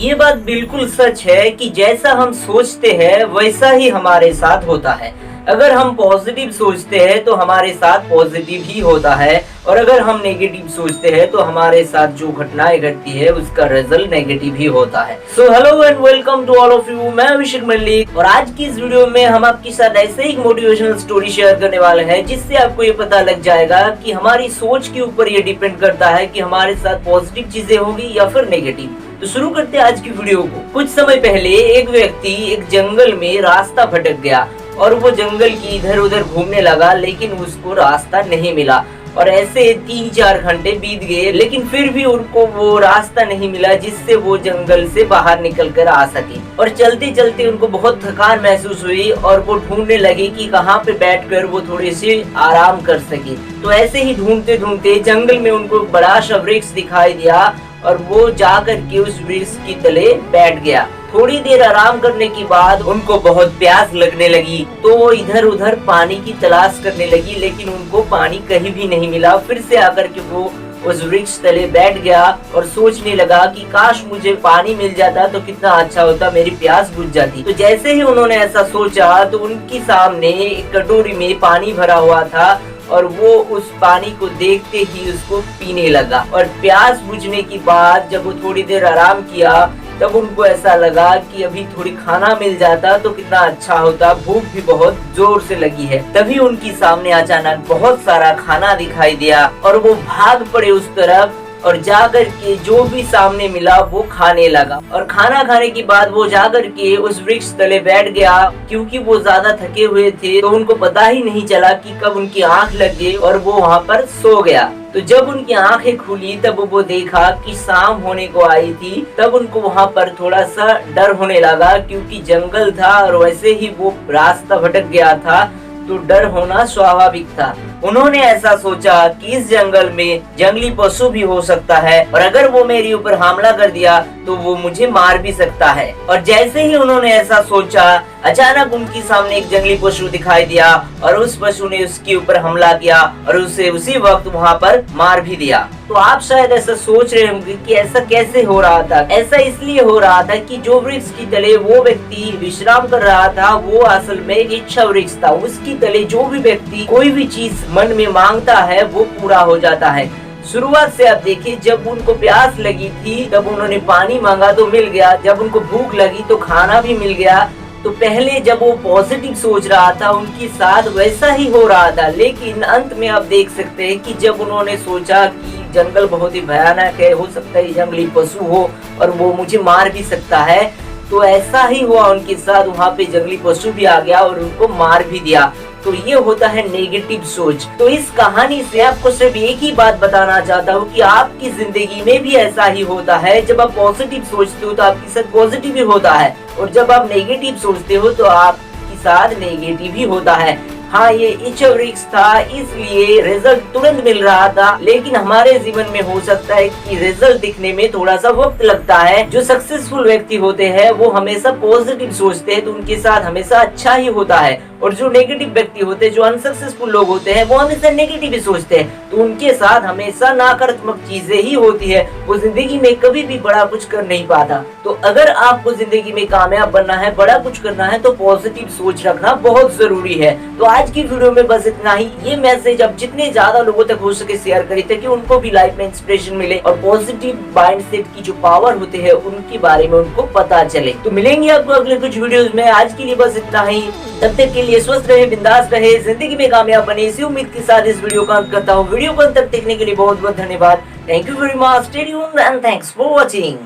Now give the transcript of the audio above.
ये बात बिल्कुल सच है कि जैसा हम सोचते हैं वैसा ही हमारे साथ होता है। अगर हम पॉजिटिव सोचते हैं तो हमारे साथ पॉजिटिव ही होता है, और अगर हम नेगेटिव सोचते हैं तो हमारे साथ जो घटनाएं घटती है उसका रिजल्ट नेगेटिव ही होता है। So hello and welcome to all of you. मैं अभिषेक मल्लिक, और आज की इस वीडियो में हम आपके साथ ऐसे ही मोटिवेशनल स्टोरी शेयर करने वाले हैं जिससे आपको ये पता लग जाएगा कि हमारी सोच के ऊपर ये डिपेंड करता है कि हमारे साथ पॉजिटिव चीजें होगी या फिर नेगेटिव। तो शुरू करते हैं आज की वीडियो को। कुछ समय पहले एक व्यक्ति एक जंगल में रास्ता भटक गया और वो जंगल की इधर उधर घूमने लगा, लेकिन उसको रास्ता नहीं मिला। और ऐसे 3-4 घंटे बीत गए, लेकिन फिर भी उनको वो रास्ता नहीं मिला जिससे वो जंगल से बाहर निकल कर आ सके। और चलते चलते उनको बहुत थकान महसूस हुई और वो ढूंढने लगे कि कहाँ पे बैठकर वो थोड़े से आराम कर सके। तो ऐसे ही ढूंढते ढूंढते जंगल में उनको बड़ा सा वृक्ष दिखाई दिया और वो जाकर के उस वृक्ष की तले बैठ गया। थोड़ी देर आराम करने के बाद उनको बहुत प्यास लगने लगी, तो वो इधर उधर पानी की तलाश करने लगी, लेकिन उनको पानी कहीं भी नहीं मिला। फिर से आकर के वो उस वृक्ष तले बैठ गया और सोचने लगा कि काश मुझे पानी मिल जाता तो कितना अच्छा होता, मेरी प्यास बुझ जाती। तो जैसे ही उन्होंने ऐसा सोचा तो उनके सामने एक कटोरी में पानी भरा हुआ था और वो उस पानी को देखते ही उसको पीने लगा। और प्यास बुझने के बाद जब वो थोड़ी देर आराम किया तब उनको ऐसा लगा कि अभी थोड़ी खाना मिल जाता तो कितना अच्छा होता, भूख भी बहुत जोर से लगी है। तभी उनके सामने अचानक बहुत सारा खाना दिखाई दिया और वो भाग पड़े उस तरफ और जाकर के जो भी सामने मिला वो खाने लगा। और खाना खाने के बाद वो जाकर के उस वृक्ष तले बैठ गया। क्योंकि वो ज्यादा थके हुए थे तो उनको पता ही नहीं चला कि कब उनकी आंख लग गई और वो वहाँ पर सो गया। तो जब उनकी आंखें खुली तब वो देखा कि शाम होने को आई थी। तब उनको वहाँ पर थोड़ा सा डर होने लगा, क्योंकि जंगल था और वैसे ही वो रास्ता भटक गया था, तो डर होना स्वाभाविक था। उन्होंने ऐसा सोचा कि इस जंगल में जंगली पशु भी हो सकता है और अगर वो मेरे ऊपर हमला कर दिया तो वो मुझे मार भी सकता है। और जैसे ही उन्होंने ऐसा सोचा अचानक उनके सामने एक जंगली पशु दिखाई दिया और उस पशु ने उसके ऊपर हमला किया और उसे उसी वक्त वहाँ पर मार भी दिया। तो आप शायद ऐसा सोच रहे होंगे कि ऐसा कैसे हो रहा था। ऐसा इसलिए हो रहा था कि जो वृक्ष की तले वो व्यक्ति विश्राम कर रहा था वो असल में एक इच्छा वृक्ष था। उसकी तले जो भी व्यक्ति कोई भी चीज मन में मांगता है वो पूरा हो जाता है। शुरुआत से आप देखिए, जब उनको प्यास लगी थी तब उन्होंने पानी मांगा तो मिल गया, जब उनको भूख लगी तो खाना भी मिल गया। तो पहले जब वो पॉजिटिव सोच रहा था उनके साथ वैसा ही हो रहा था, लेकिन अंत में आप देख सकते हैं कि जब उन्होंने सोचा कि जंगल बहुत ही भयानक है, हो सकता है जंगली पशु हो और वो मुझे मार भी सकता है, तो ऐसा ही हुआ उनके साथ। वहाँ पे जंगली पशु भी आ गया और उनको मार भी दिया। तो ये होता है नेगेटिव सोच। तो इस कहानी से आपको सिर्फ एक ही बात बताना चाहता हूँ कि आपकी जिंदगी में भी ऐसा ही होता है। जब आप पॉजिटिव सोचते हो तो आपके साथ पॉजिटिव ही होता है, और जब आप नेगेटिव सोचते हो तो आपके साथ नेगेटिव ही होता है। हाँ, ये इच्छा वृक्ष था इसलिए रिजल्ट तुरंत मिल रहा था, लेकिन हमारे जीवन में हो सकता है कि रिजल्ट दिखने में थोड़ा सा वक्त लगता है। जो सक्सेसफुल व्यक्ति होते हैं वो हमेशा पॉजिटिव सोचते हैं तो उनके साथ हमेशा अच्छा ही होता है, और जो नेगेटिव व्यक्ति होते हैं, जो अनसक्सेसफुल लोग होते हैं, वो हमेशा नेगेटिव ही सोचते हैं तो उनके साथ हमेशा नकारात्मक चीजें ही होती है। वो जिंदगी में कभी भी बड़ा कुछ कर नहीं पाता। तो अगर आपको जिंदगी में कामयाब बनना है, बड़ा कुछ करना है, तो पॉजिटिव सोच रखना बहुत जरूरी है। तो आज की वीडियो में बस इतना ही। ये मैसेज आप जितने ज्यादा लोगों तक हो सके शेयर करिए ताकि उनको भी लाइफ में इंस्पिरेशन मिले और पॉजिटिव माइंडसेट की जो पावर होते हैं उनके बारे में उनको पता चले। तो मिलेंगे आपको अगले कुछ वीडियोस में। आज के लिए बस इतना ही। तब तक के लिए स्वस्थ रहे, बिंदास रहे, जिंदगी में कामयाब बने, इसी उम्मीद के साथ इस वीडियो का अंत करता हूँ। वीडियो को अंत तक देखने के लिए बहुत बहुत धन्यवाद। Thank you very much, stay tuned and thanks for watching.